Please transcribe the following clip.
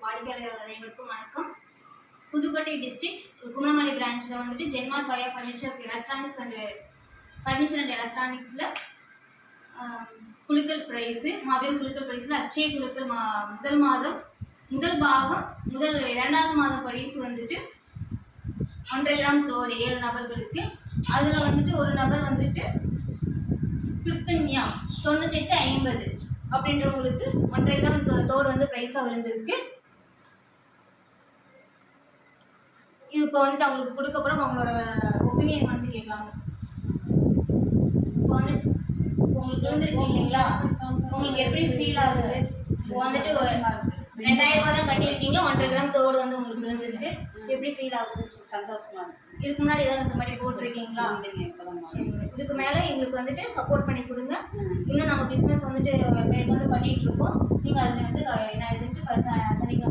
வாடிக்கையாளர்கள் அனைவருக்கும் வணக்கம். புதுக்கோட்டை டிஸ்ட்ரிக்ட் குமரமலை பிரான்ச்சில் வந்துட்டு ஜென்மார்ட் பயா ஃபர்னிச்சர் எலக்ட்ரானிக்ஸில் குழுக்கள் ப்ரைஸு மாபெரும் குழுக்கள் ப்ரைஸில் அச்சய குழுக்கள் முதல் பாகம் 2வது மாதம் ப்ரைஸ் வந்துட்டு 1.5 கிராம் தோடு 7 நபர்களுக்கு. அதில் வந்துட்டு ஒரு நபர் வந்துட்டு கிருத்தன்யா 9850 அப்படின்றவங்களுக்கு 1.5 கிராம் தோடு வந்து ப்ரைஸாக விழுந்திருக்கு. இது இப்போ வந்துட்டு அவங்களுக்கு கொடுக்கப்படும் அவங்களோட ஒப்பீனியன் வந்து கேட்கலாங்க. இப்போ வந்துட்டு உங்களுக்கு விழுந்திருக்கு இல்லைங்களா, உங்களுக்கு எப்படி ஃபீல் ஆகுது? இப்போ வந்துட்டு 2000 ரூபா தான் கட்டியிருக்கீங்க, 1.5 கிராம் தோடு வந்து உங்களுக்கு விழுந்திருக்கு, எப்படி ஃபீல் ஆகுது? சந்தோஷமா இருக்கு. இதுக்கு முன்னாடி ஏதாவது இந்த மாதிரி போட்டிருக்கீங்களா? இதுக்கு மேலே எங்களுக்கு வந்துட்டு சப்போர்ட் பண்ணி கொடுங்க. இன்னும் நாங்கள் பிஸ்னஸ் வந்துட்டு மேற்கொண்டு பண்ணிகிட்டு இருக்கோம். நீங்கள் அதில் வந்து என்ன இதுன்ட்டு சனிக்கிழமை